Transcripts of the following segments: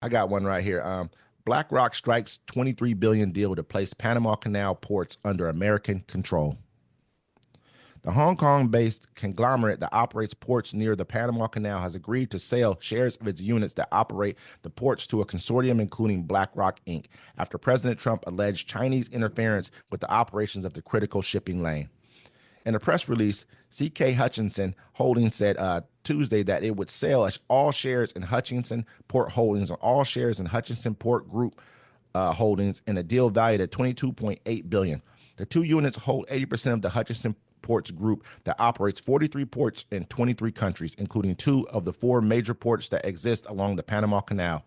I got one right here. BlackRock strikes 23 billion deal to place Panama Canal ports under American control. The Hong Kong-based conglomerate that operates ports near the Panama Canal has agreed to sell shares of its units that operate the ports to a consortium including BlackRock Inc. after President Trump alleged Chinese interference with the operations of the critical shipping lane. In a press release, CK Hutchinson Holdings said Tuesday that it would sell all shares in Hutchinson Port Holdings and all shares in Hutchinson Port Group Holdings in a deal valued at 22.8 billion. The two units hold 80% of the Hutchinson Ports Group that operates 43 ports in 23 countries, including two of the four major ports that exist along the Panama Canal.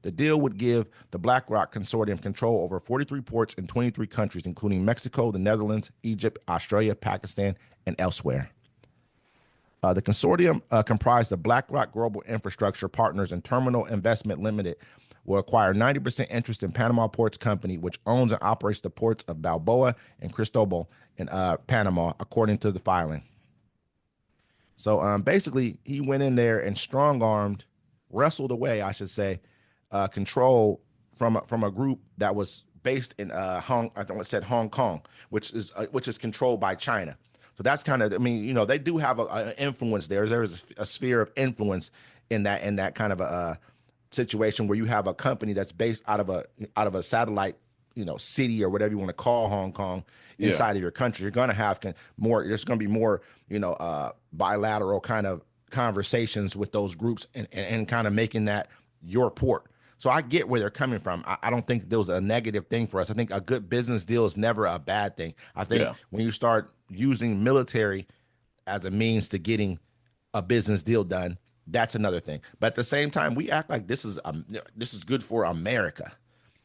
The deal would give the BlackRock consortium control over 43 ports in 23 countries, including Mexico, the Netherlands, Egypt, Australia, Pakistan, and elsewhere. The consortium comprised of BlackRock Global Infrastructure Partners and Terminal Investment Limited will acquire 90% interest in Panama Ports Company, which owns and operates the ports of Balboa and Cristobal in Panama, according to the filing. So basically, he went in there and strong-armed, wrestled away, I should say, control from a group that was based in I think it said Hong Kong, which is controlled by China. So that's kind of, I mean, they do have an influence there. There's a sphere of influence in that kind of a situation where you have a company that's based out of a satellite, city or whatever you want to call Hong Kong Yeah. inside of your country. You're going to have more. There's going to be more, bilateral kind of conversations with those groups and kind of making that your port. So I get where they're coming from. I don't think there was a negative thing for us. I think a good business deal is never a bad thing. I think Yeah. when you start using military as a means to getting a business deal done, that's another thing. But at the same time, we act like this is good for America.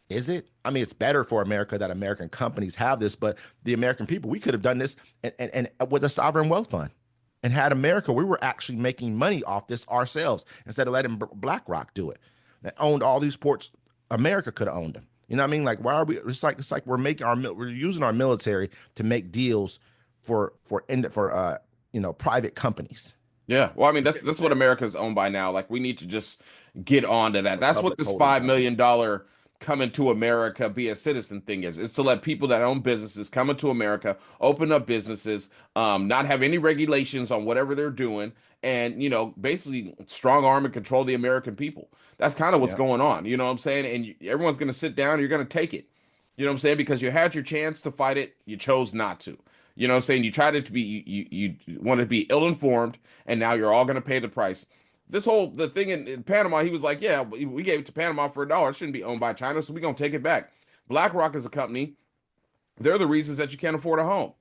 Is it? I mean, it's better for America that American companies have this, but the American people, we could have done this and with a sovereign wealth fund and had America. We were actually making money off this ourselves instead of letting BlackRock do it. That owned all these ports. America could have owned them. You know what I mean? Like, why are we? It's like we're using our military to make deals for private companies. Yeah. Well, I mean, that's what America's owned by now. Like, we need to just get on to that. For That's what public this holding $5 million companies. coming to America, be a citizen thing is. It's to let people that own businesses come into America, open up businesses, not have any regulations on whatever they're doing, and basically strong arm and control the American people. That's kind of what's Yeah. going on. You know what I'm saying? And everyone's going to sit down. You're going to take it. You know what I'm saying? Because you had your chance to fight it, you chose not to. You know what I'm saying? You tried to be you wanted to be ill-informed, and now you're all going to pay the price. The thing in Panama, he was like, yeah, we gave it to Panama for $1. It shouldn't be owned by China, so we're gonna take it back. BlackRock is a company. They're the reasons that you can't afford a home.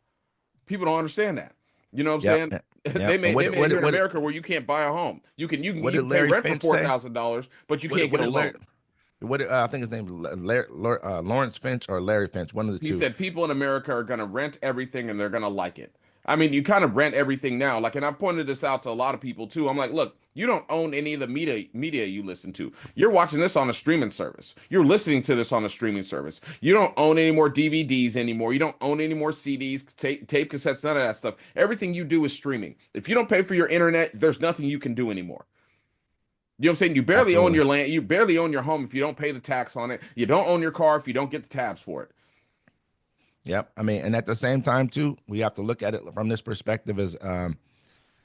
People don't understand that. You know what I'm Yep. saying? Yep. And They made it here in America where you can't buy a home. You what did can pay Larry rent for Finch four say? thousand dollars, but you What did, can't what get a did Larry? loan. What did, I think his name is Lawrence Finch or Larry Finch, one of the He two. said people in America are going to rent everything and they're going to like it. I mean, you kind of rent everything now. Like, and I pointed this out to a lot of people too. I'm like, look, you don't own any of the media you listen to. You're watching this on a streaming service. You're listening to this on a streaming service. You don't own any more DVDs anymore. You don't own any more CDs, tape cassettes, none of that stuff. Everything you do is streaming. If you don't pay for your internet, there's nothing you can do anymore. You know what I'm saying? You barely own Absolutely. your land. You barely own your home if you don't pay the tax on it. You don't own your car if you don't get the tabs for it. Yep. I mean, and at the same time too, we have to look at it from this perspective as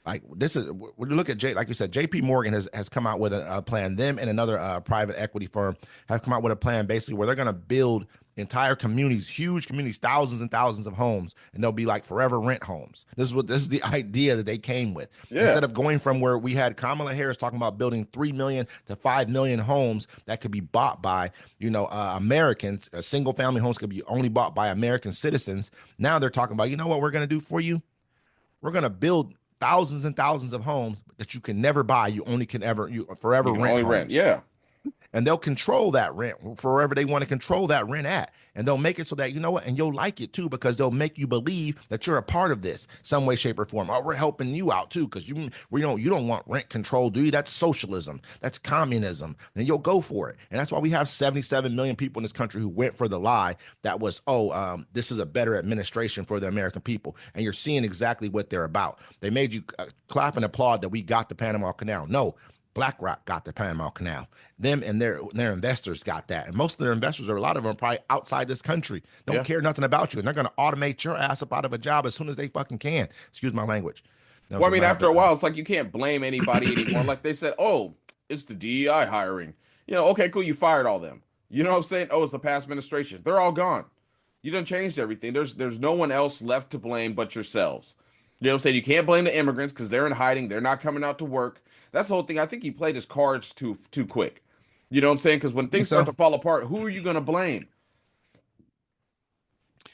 like this is when you look at like you said, JP Morgan has come out with a plan. Them and another private equity firm have come out with a plan basically where they're going to build entire communities, huge communities, thousands and thousands of homes, and they'll be like forever rent homes. This is the idea that they came with. Yeah. Instead of going from where we had Kamala Harris talking about building 3 million to 5 million homes that could be bought by Americans, single family homes could be only bought by American citizens. Now they're talking about, you know what we're going to do for you? We're going to build thousands and thousands of homes that you can never buy. You only can you You forever can rent only rent. homes. Yeah. And they'll control that rent forever they want to control that rent at. And they'll make it so that, you know what, and you'll like it too, because they'll make you believe that you're a part of this some way, shape, or form. Oh, we're helping you out too, because you don't want rent control, do you? That's socialism. That's communism. And you'll go for it. And that's why we have 77 million people in this country who went for the lie that was, this is a better administration for the American people. And you're seeing exactly what they're about. They made you clap and applaud that we got the Panama Canal. No, BlackRock got the Panama Canal. Them and their investors got that. And most of their investors, or a lot of them, are probably outside this country. Don't Yeah. care nothing about you. And they're going to automate your ass up out of a job as soon as they fucking can. Excuse my language. That was Well, I a mean, loud after a bit. while, it's like you can't blame anybody anymore. Like they said, oh, it's the DEI hiring. Okay, cool. You fired all them. You know what I'm saying? Oh, it's the past administration. They're all gone. You done changed everything. There's no one else left to blame but yourselves. You know what I'm saying? You can't blame the immigrants because they're in hiding. They're not coming out to work. That's the whole thing. I think he played his cards too quick. You know what I'm saying? Because when Think things start so? to fall apart, who are you gonna blame?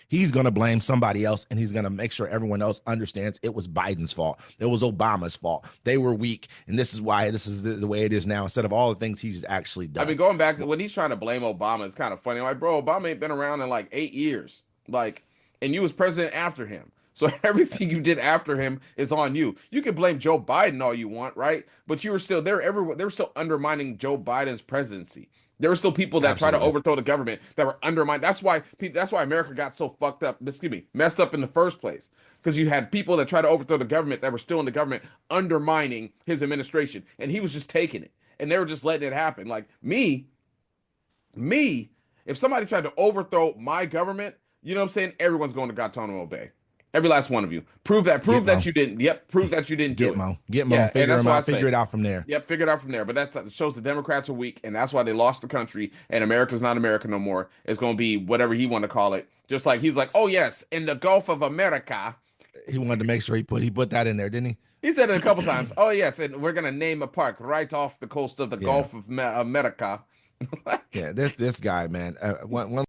He's going to blame somebody else, and he's going to make sure everyone else understands it was Biden's fault. It was Obama's fault. They were weak, and this is why this is the way it is now, instead of all the things he's actually I done. mean, going back when he's trying to blame Obama, it's kind of funny. Like, bro, Obama ain't been around in like 8 years. Like, and you was president after him. So everything you did after him is on you. You can blame Joe Biden all you want, right? But you were still there. Everyone, they were still undermining Joe Biden's presidency. There were still people that try to Absolutely. overthrow the government that were undermined. That's why America got so fucked up. Excuse me, messed up in the first place. Because you had people that try to overthrow the government that were still in the government undermining his administration, and he was just taking it, and they were just letting it happen. Like me, if somebody tried to overthrow my government, you know what I'm saying? Everyone's going to Guantanamo Bay. Every last one of you. Prove that. Prove Gitmo. that you didn't. Yep. Prove that you didn't do it. Gitmo. Yeah, and Figure that's him why I out. Figure say, it out from there. yep, figure it out from there. But that shows the Democrats are weak, and that's why they lost the country. And America's not America no more. It's going to be whatever he want to call it. Just like he's like, oh yes, in the Gulf of America. He wanted to make sure he put that in there, didn't he? He said it a couple times. Oh yes, and we're gonna name a park right off the coast of the Yeah. Gulf of America. Yeah. This guy, man. One